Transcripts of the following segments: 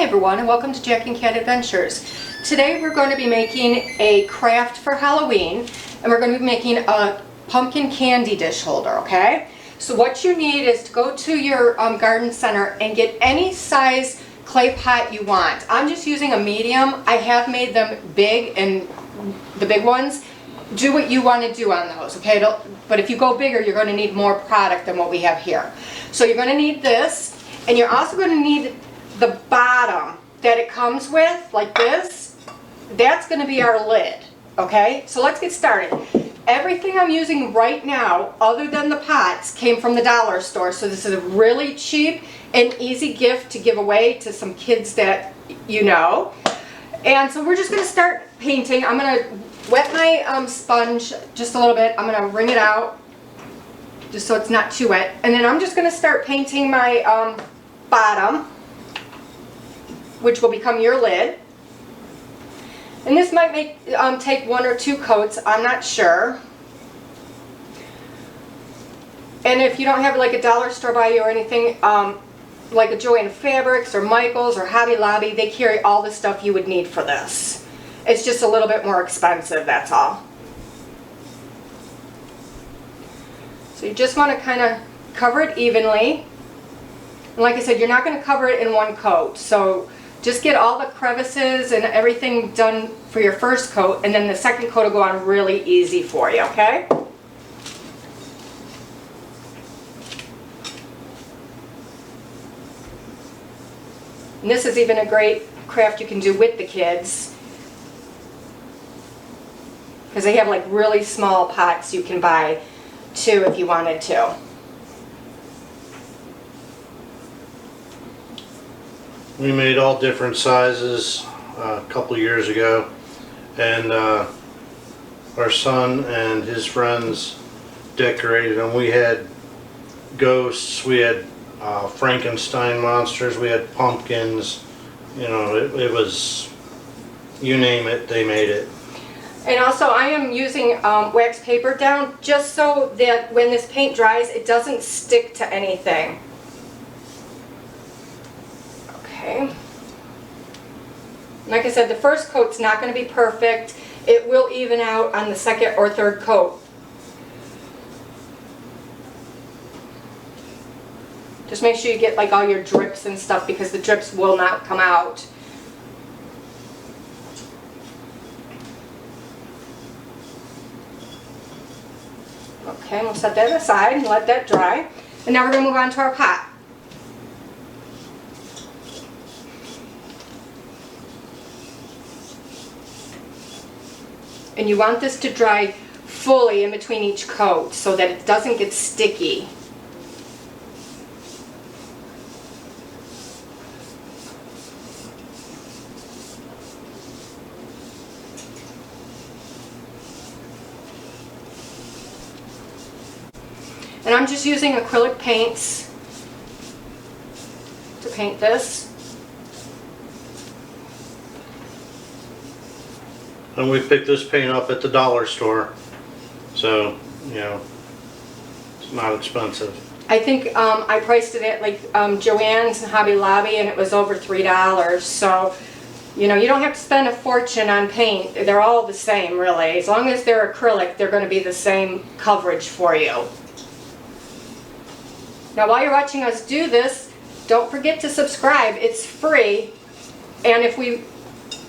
Hi everyone, and welcome to Jack and Cat Adventures. Today we're going to be making a craft for Halloween, and we're going to be making a pumpkin candy dish holder, okay? So what you need is to go to your garden center and get any size clay pot you want. I'm just using a medium. I have made them big, and the big ones, do what you want to do on those, okay? But if you go bigger, you're going to need more product than what we have here. So you're going to need this, and you're also going to need the bottom that it comes with, like this. That's going to be our lid, okay? So let's get started. Everything I'm using right now, other than the pots, came from the dollar store. So this is a really cheap and easy gift to give away to some kids that you know. And so we're just going to start painting. I'm going to wet my sponge just a little bit. I'm going to wring it out just so it's not too wet. And then I'm just going to start painting my bottom, which will become your lid. And this might take one or two coats, I'm not sure. And if you don't have like a dollar store by you or anything, like a Joann Fabrics or Michaels or Hobby Lobby, they carry all the stuff you would need for this. It's just a little bit more expensive, that's all. So you just want to kind of cover it evenly. And like I said, you're not going to cover it in one coat. So just get all the crevices and everything done for your first coat, and then the second coat will go on really easy for you, okay? And this is even a great craft you can do with the kids, because they have like really small pots you can buy too if you wanted to. We made all different sizes a couple years ago, and our son and his friends decorated them. We had ghosts, we had Frankenstein monsters, we had pumpkins, you know, it was, you name it, they made it. And also I am using wax paper down just so that when this paint dries it doesn't stick to anything. Okay. Like I said, the first coat's not going to be perfect. It will even out on the second or third coat. Just make sure you get like all your drips and stuff, because the drips will not come out. Okay, we'll set that aside and let that dry. And now we're going to move on to our pot. And you want this to dry fully in between each coat so that it doesn't get sticky. And I'm just using acrylic paints to paint this. And we picked this paint up at the dollar store, so, you know, it's not expensive. I think I priced it at like Joann's and Hobby Lobby, and it was over $3. So, you know, you don't have to spend a fortune on paint. They're all the same, really. As long as they're acrylic, they're going to be the same coverage for you. Now, while you're watching us do this, don't forget to subscribe. It's free. And if we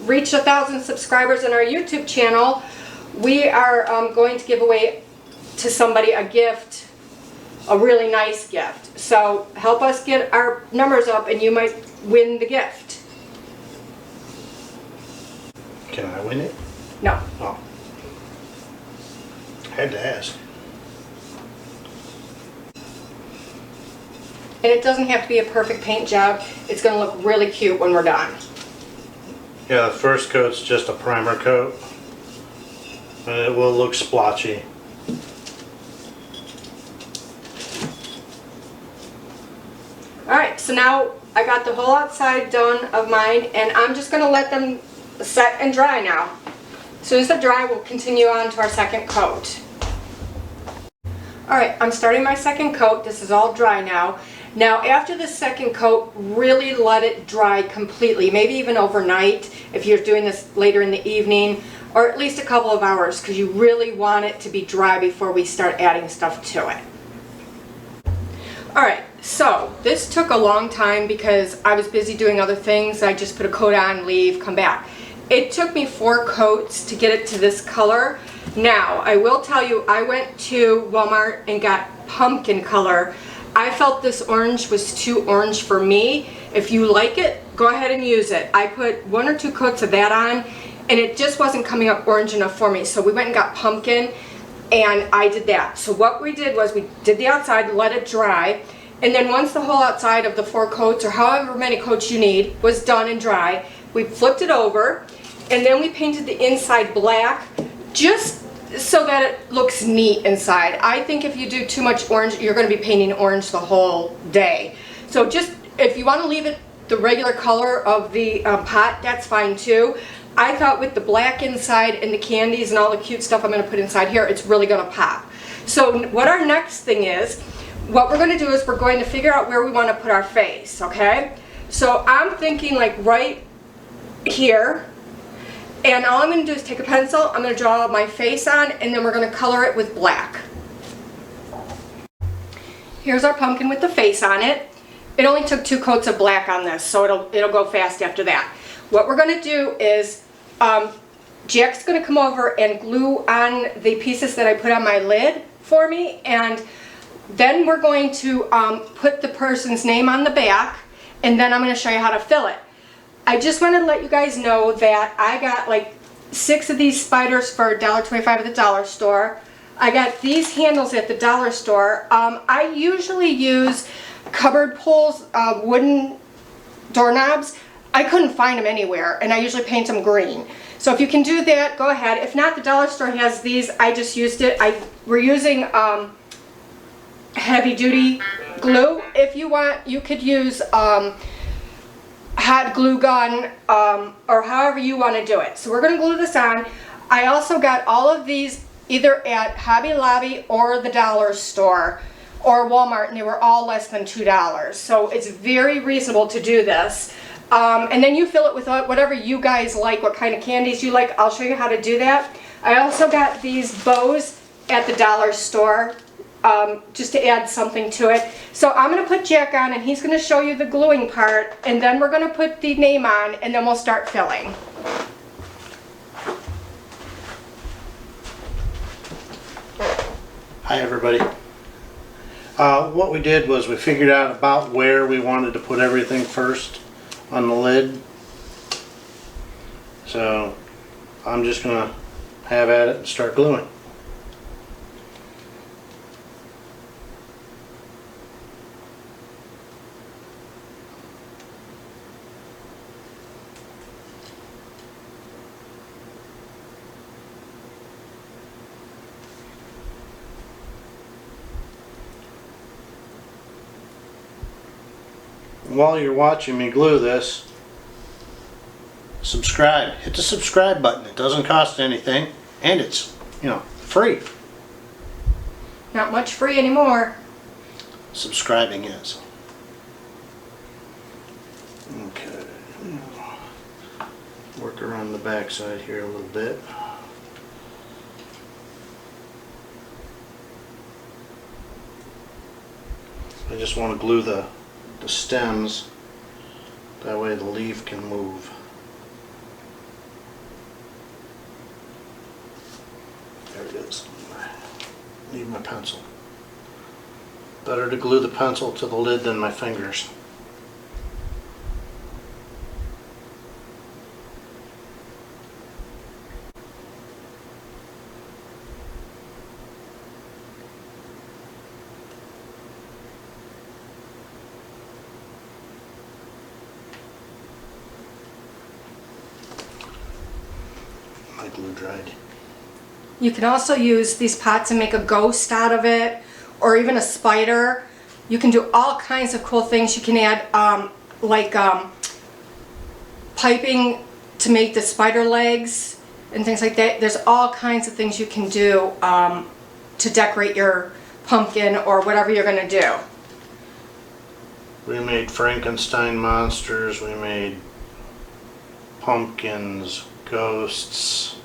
reach 1,000 subscribers on our YouTube channel, we are going to give away to somebody a gift, a really nice gift. So help us get our numbers up and you might win the gift. Can I win it? No. Oh. Had to ask. And it doesn't have to be a perfect paint job. It's going to look really cute when we're done. Yeah, the first coat's just a primer coat, and it will look splotchy. Alright, so now I got the whole outside done of mine, and I'm just going to let them set and dry now. As soon as they're dry, we'll continue on to our second coat. Alright, I'm starting my second coat. This is all dry now. Now after the second coat, really let it dry completely, maybe even overnight if you're doing this later in the evening, or at least a couple of hours, because you really want it to be dry before we start adding stuff to it. Alright, so this took a long time because I was busy doing other things. I just put a coat on, leave, come back. It took me 4 coats to get it to this color. Now, I will tell you, I went to Walmart and got pumpkin color. I felt this orange was too orange for me. If you like it, go ahead and use it. I put 1 or 2 coats of that on, and it just wasn't coming up orange enough for me. So we went and got pumpkin, and I did that. So what we did was we did the outside, let it dry, and then once the whole outside of the 4 coats, or however many coats you need, was done and dry, we flipped it over, and then we painted the inside black, just so that it looks neat inside. I think if you do too much orange, you're going to be painting orange the whole day. So just, if you want to leave it the regular color of the pot, that's fine too. I thought with the black inside and the candies and all the cute stuff I'm going to put inside here, it's really going to pop. So what our next thing is, what we're going to do is we're going to figure out where we want to put our face, okay? So I'm thinking like right here, and all I'm going to do is take a pencil, I'm going to draw my face on, and then we're going to color it with black. Here's our pumpkin with the face on it. It only took 2 coats of black on this, so it'll go fast after that. What we're going to do is, Jack's going to come over and glue on the pieces that I put on my lid for me, and then we're going to put the person's name on the back, and then I'm going to show you how to fill it. I just want to let you guys know that I got like 6 of these spiders for $1.25 at the dollar store. I got these handles at the dollar store. I usually use cupboard pulls, wooden doorknobs. I couldn't find them anywhere, and I usually paint them green. So if you can do that, go ahead. If not, the dollar store has these. I just used it. We're using heavy duty glue. If you want, you could use hot glue gun, or however you want to do it. So we're going to glue this on. I also got all of these either at Hobby Lobby or the dollar store or Walmart, and they were all less than $2. So it's very reasonable to do this. And then you fill it with whatever you guys like, what kind of candies you like. I'll show you how to do that. I also got these bows at the dollar store, just to add something to it. So I'm going to put Jack on, and he's going to show you the gluing part, and then we're going to put the name on, and then we'll start filling. Hi everybody. What we did was we figured out about where we wanted to put everything first on the lid. So I'm just going to have at it and start gluing. While you're watching me glue this, subscribe. Hit the subscribe button. It doesn't cost anything, and it's, free. Not much free anymore. Subscribing is. Okay. Work around the back side here a little bit. I just want to glue the stems, that way the leaf can move. There it is. Need my pencil. Better to glue the pencil to the lid than my fingers. My glue dried. You can also use these pots and make a ghost out of it, or even a spider. You can do all kinds of cool things. You can add piping to make the spider legs and things like that. There's all kinds of things you can do to decorate your pumpkin or whatever you're going to do. We made Frankenstein monsters, we made pumpkins, ghosts,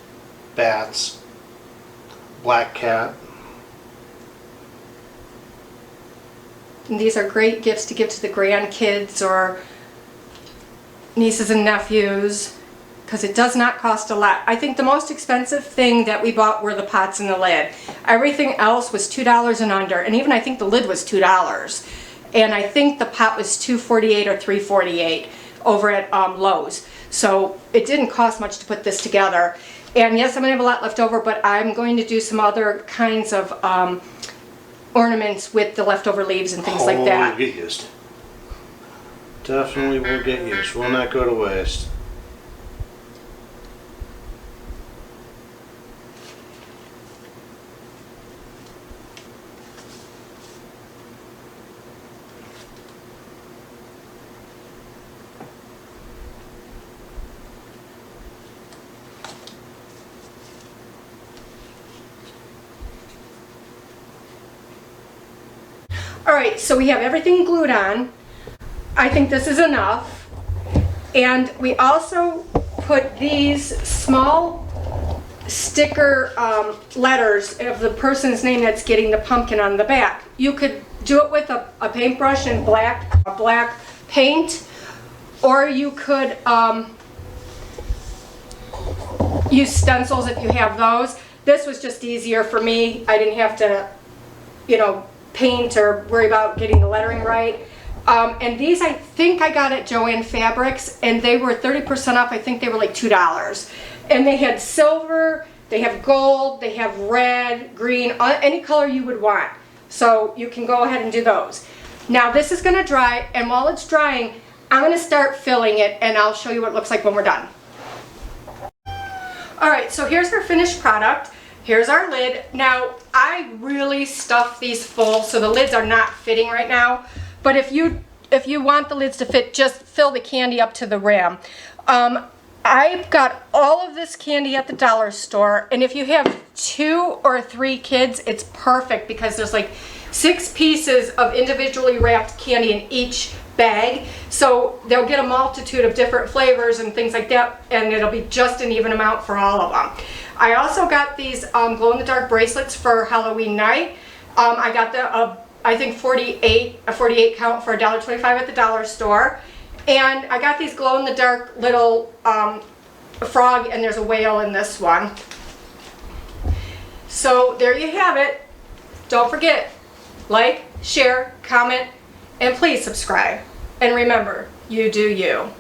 bats, black cat. And these are great gifts to give to the grandkids or nieces and nephews, because it does not cost a lot. I think the most expensive thing that we bought were the pots and the lid. Everything else was $2 and under, and even I think the lid was $2. And I think the pot was $2.48 or $3.48 over at Lowe's. So it didn't cost much to put this together. And yes, I'm gonna have a lot left over, but I'm going to do some other kinds of ornaments with the leftover leaves and things like that. We'll get used. Definitely will get used. Will not go to waste. Alright, so we have everything glued on. I think this is enough. And we also put these small sticker letters of the person's name that's getting the pumpkin on the back. You could do it with a paintbrush and black paint, or you could use stencils if you have those. This was just easier for me. I didn't have to, paint or worry about getting the lettering right. And these I think I got at Joann Fabrics, and they were 30% off. I think they were like $2. And they had silver, they have gold, they have red, green, any color you would want. So you can go ahead and do those. Now this is gonna dry, and while it's drying, I'm gonna start filling it, and I'll show you what it looks like when we're done. All right, so here's our finished product. Here's our lid. Now, I really stuffed these full, so the lids are not fitting right now. But if you want the lids to fit, just fill the candy up to the rim. I've got all of this candy at the dollar store, and if you have 2 or 3 kids, it's perfect because there's like 6 pieces of individually wrapped candy in each bag, so they'll get a multitude of different flavors and things like that, and it'll be just an even amount for all of them. I also got these glow-in-the-dark bracelets for Halloween night. I got I think a 48 count for $1.25 at the dollar store, and I got these glow-in-the-dark little frog, and there's a whale in this one. So there you have it. Don't forget, like, share, comment, and please subscribe. And remember, you do you.